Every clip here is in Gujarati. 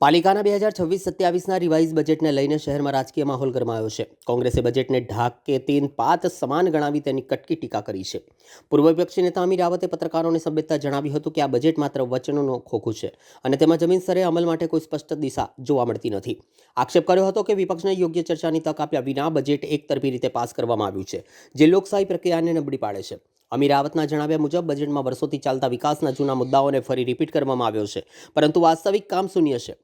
પાલિકાના 2026-27ના રિવાઇઝ બજેટને લઈને શહેરમાં રાજકીય માહોલ ગરમાયો છે. કોંગ્રેસે બજેટને ઢાક કે તીન પાત સમાન ગણાવી તેની કટકી ટીકા કરી છે. પૂર્વ વિપક્ષી નેતા અમીર રાવતે પત્રકારોને સંબોધતા જણાવ્યું હતું કે આ બજેટ માત્ર વચનોનું ખોખું છે અને તેમાં જમીન સ્તરે અમલ માટે કોઈ સ્પષ્ટ દિશા જોવા મળતી નથી. આક્ષેપ કર્યો હતો કે વિપક્ષને યોગ્ય ચર્ચાની તક આપ્યા વિના બજેટ એકતરફી રીતે પાસ કરવામાં આવ્યું છે, જે લોકશાહી પ્રક્રિયાને નબળી પાડે છે. અમીર રાવતના જણાવ્યા મુજબ બજેટમાં વર્ષોથી ચાલતા વિકાસના જૂના મુદ્દાઓને ફરી રિપીટ કરવામાં આવ્યો છે, પરંતુ વાસ્તવિક કામ શૂન્ય છે.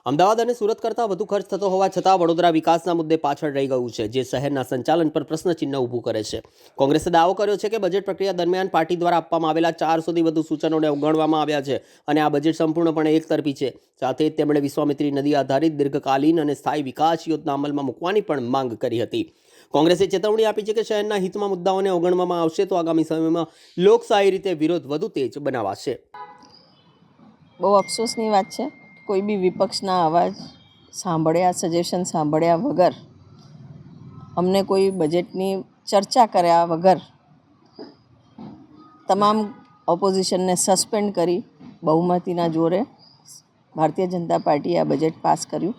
અમદાવાદ અને સુરત કરતાં વધુ ખર્ચ થતો હોવા છતાં વડોદરા વિકાસના મુદ્દે પાછળ રહી ગયું છે, જે શહેરના સંચાલન પર પ્રશ્નચિહ્ન ઊભું કરે છે. કોંગ્રેસે દાવો કર્યો છે કે બજેટ પ્રક્રિયા દરમિયાન પાર્ટી દ્વારા આપવામાં આવેલા 400થી વધુ સૂચનોને અવગણવામાં આવ્યા છે અને આ બજેટ સંપૂર્ણપણે એકતરફી છે. સાથે જ તેમણે વિશ્વામિત્રી નદી આધારિત દીર્ઘકાલીન અને સ્થાયી વિકાસ યોજના અમલમાં મૂકવાની પણ માંગ કરી હતી. કોંગ્રેસે ચેતવણી આપી છે કે શહેરના હિતમાં મુદ્દાઓને અવગણવામાં આવશે તો આગામી સમયમાં લોકશાહી રીતે વિરોધ વધુ તેજ બનાવાશે. બહુ અફસોસની વાત છે, કોઈ બી વિપક્ષના અવાજ સાંભળ્યા, સજેશન સાંભળ્યા વગર, અમને કોઈ બજેટની ચર્ચા કર્યા વગર તમામ ઓપોઝિશનને સસ્પેન્ડ કરી બહુમતીના જોરે ભારતીય જનતા પાર્ટીએ આ બજેટ પાસ કર્યું.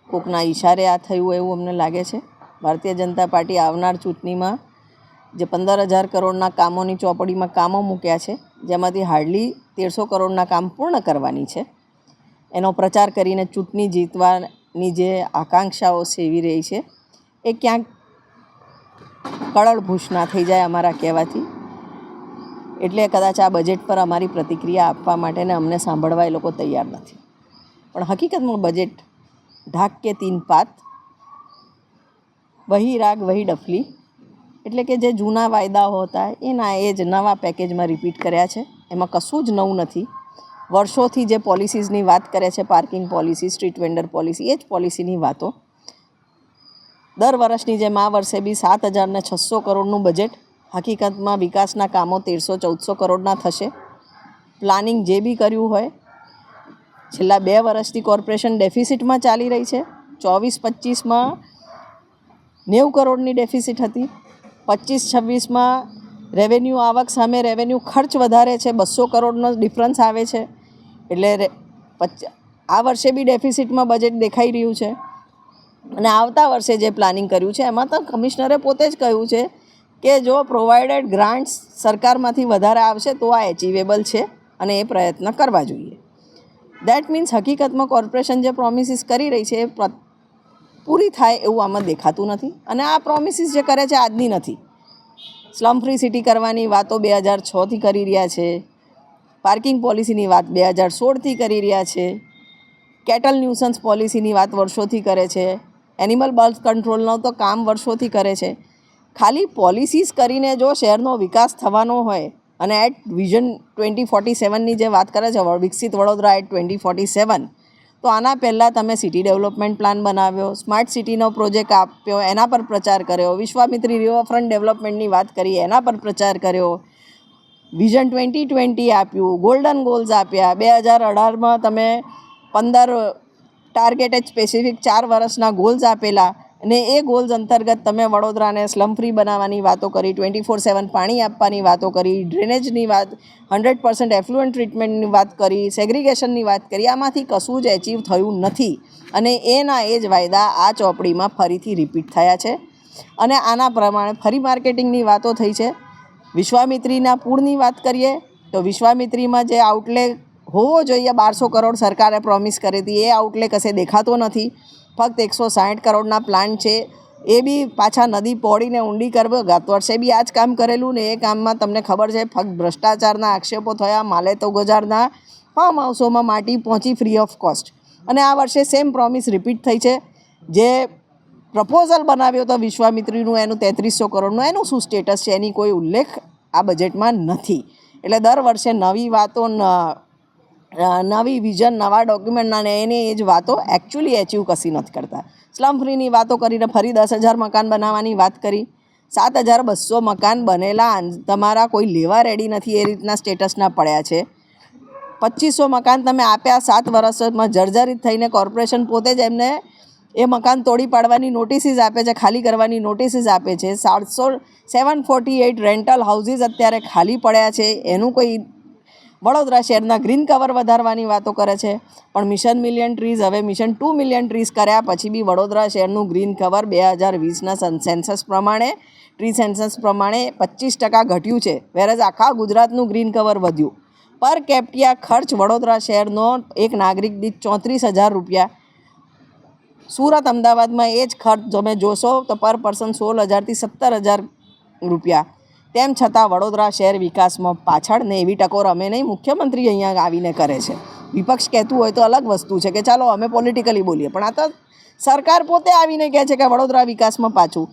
કોકના ઈશારે આ થયું એવું અમને લાગે છે. ભારતીય જનતા પાર્ટી આવનાર ચૂંટણીમાં જે 15,000 કરોડના કામોની ચોપડીમાં કામો મૂક્યા છે, જેમાંથી હાર્ડલી 1,300 કરોડના કામ પૂર્ણ કરવાની છે, એનો પ્રચાર કરીને ચૂંટણી જીતવાની જે આકાંક્ષાઓ સેવી રહી છે એ ક્યાંક કળળભૂષ ના થઈ જાય અમારા કહેવાથી. એટલે કદાચ આ બજેટ પર અમારી પ્રતિક્રિયા આપવા માટે ને અમને સાંભળવા એ લોકો તૈયાર નથી. પણ હકીકતમાં બજેટ ઢાક કે તીન પાત, વહી રાગ વહી ડફલી, એટલે કે જે જૂના વાયદાઓ હતા એના એ જ નવા પેકેજમાં રિપીટ કર્યા છે. એમાં કશું જ નવું નથી. વર્ષોથી જે પોલિસીસની વાત કરે છે, parking policy, street vendor policy, એ જ પોલિસીની વાતો દર વર્ષની જેમ આ વર્ષે બી 7,600 કરોડનું બજેટ. હકીકતમાં વિકાસના કામો 1,300-1,400 કરોડના થશે. પ્લાનિંગ જે બી કર્યું હોય, છેલ્લા 2 વર્ષથી કોર્પોરેશન ડેફિસિટમાં ચાલી રહી છે. 24-25માં 90 કરોડની ડેફિસિટ હતી. 25-26માં રેવન્યુ આવક સામે રેવન્યુ ખર્ચ વધારે છે, 200 કરોડનો ડિફરન્સ આવે છે. એટલે આ વર્ષે બી ડેફિસિટમાં બજેટ દેખાઈ રહ્યું છે. અને આવતા વર્ષે જે પ્લાનિંગ કર્યું છે એમાં તો કમિશનરે પોતે જ કહ્યું છે કે જો પ્રોવાઇડેડ ગ્રાન્ટ્સ સરકારમાંથી વધારે આવશે તો આ એચિવેબલ છે અને એ પ્રયત્ન કરવા જોઈએ. દેટ મીન્સ હકીકતમાં કોર્પોરેશન જે પ્રોમિસીસ કરી રહી છે એ પૂરી થાય એવું આમાં દેખાતું નથી. અને આ પ્રોમિસીસ જે કરે છે આજની નથી. સ્લમ ફ્રી સિટી કરવાની વાતો 2006થી કરી રહ્યા છે. પાર્કિંગ પોલિસીની વાત 2016થી કરી રહ્યા છે. કેટલ ન્યુસન્સ પોલિસીની વાત વર્ષોથી કરે છે. એનિમલ બર્થ કંટ્રોલનો તો કામ વર્ષોથી કરે છે. ખાલી પોલિસીસ કરીને જો શહેરનો વિકાસ થવાનો હોય અને એટ વિઝન 2047ની જે વાત કરે છે, વિકસિત વડોદરા એટ 2047, તો આના પહેલાં તમે સિટી ડેવલપમેન્ટ પ્લાન બનાવ્યો, સ્માર્ટ સિટીનો પ્રોજેક્ટ આપ્યો, એના પર પ્રચાર કર્યો, વિશ્વામિત્રી રિવરફ્રન્ટ ડેવલપમેન્ટની વાત કરી, એના પર પ્રચાર કર્યો, વિઝન 2020 આપ્યું, ગોલ્ડન ગોલ્સ આપ્યા. 2018માં તમે 15 ટાર્ગેટેડ સ્પેસિફિક 4 વર્ષના ગોલ્સ આપેલા અને એ ગોલ્સ અંતર્ગત તમે વડોદરાને સ્લમ ફ્રી બનાવવાની વાતો કરી, 24/7 પાણી આપવાની વાતો કરી, ડ્રેનેજની વાત, 100% એફ્લુઅન્ટ ટ્રીટમેન્ટની વાત કરી, સેગ્રીગેશનની વાત કરી. આમાંથી કશું જ એચીવ થયું નથી અને એના એ જ વાયદા આ ચોપડીમાં ફરીથી રિપીટ થયા છે. અને આના પ્રમાણે ફરી માર્કેટિંગની વાતો થઈ છે. વિશ્વામિત્રીના પૂરની વાત કરીએ તો વિશ્વામિત્રીમાં જે આઉટલે હોવો જોઈએ 1200 કરોડ સરકારે પ્રોમિસ કરી હતી, એ આઉટલે કશે દેખાતો નથી. ફક્ત 160 કરોડના પ્લાન છે. એ બી પાછા નદી પહોળીને ઊંડી કરવો. ગત વર્ષે બી આ જ કામ કરેલું ને એ કામમાં તમને ખબર છે ફક્ત ભ્રષ્ટાચારના આક્ષેપો થયા. માલે તો ગોજારના ફાર્મ હાઉસોમાં માટી પહોંચી ફ્રી ઓફ કોસ્ટ. અને આ વર્ષે સેમ પ્રોમિસ રિપીટ થઈ છે. જે પ્રપોઝલ બનાવ્યો હતો વિશ્વામિત્રીનું, એનું 3300 કરોડનું, એનું શું સ્ટેટસ છે એની કોઈ ઉલ્લેખ આ બજેટમાં નથી. એટલે દર વર્ષે નવી વાતો, નવી વિઝન, નવા ડોક્યુમેન્ટ અને એની એ જ વાતો એકચ્યુઅલી એચીવ કશી નથી કરતા. સ્લમ ફ્રીની વાતો કરીને ફરી 10,000 મકાન બનાવવાની વાત કરી. 7,200 મકાન બનેલા તમારા કોઈ લેવા રેડી નથી એ રીતના સ્ટેટસના પડ્યા છે. 2500 મકાન તમે આપ્યા 7 વર્ષમાં જર્જરિત થઈને. કોર્પોરેશન પોતે જ એમને એ મકાન તોડી પાડવાની નોટિસીસ આપે છે, ખાલી કરવાની નોટિસીસ આપે છે. 748 રેન્ટલ હાઉસીસ અત્યારે ખાલી પડ્યા છે. એનું કોઈ વડોદરા શહેરના ગ્રીન કવર વધારવાની વાતો કરે છે, પણ મિશન મિલિયન ટ્રીઝ હવે મિશન 2 મિલિયન ટ્રીઝ કર્યા પછી બી વડોદરા શહેરનું ગ્રીન કવર 2020ના સેન્સસ પ્રમાણે ટ્રી સેન્સસ પ્રમાણે 25% ઘટ્યું છે, વેરેઝ આખા ગુજરાતનું ગ્રીન કવર વધ્યું. પર કેપિટા ખર્ચ વડોદરા શહેરનો એક નાગરિક દીઠ 34,000 રૂપિયા. સુરત અમદાવાદમાં એ જ ખર્ચ તમે જોશો તો પર પર્સન 16,000થી 17,000 રૂપિયા. તેમ છતાં વડોદરા શહેર વિકાસમાં પાછળ ને એવી ટકોર અમે નહીં, મુખ્યમંત્રી અહીંયા આવીને કરે છે. વિપક્ષ કહેતું હોય તો અલગ વસ્તુ છે કે ચાલો અમે પોલિટિકલી બોલીએ, પણ આ તો સરકાર પોતે આવીને કહે છે કે વડોદરા વિકાસમાં પાછું.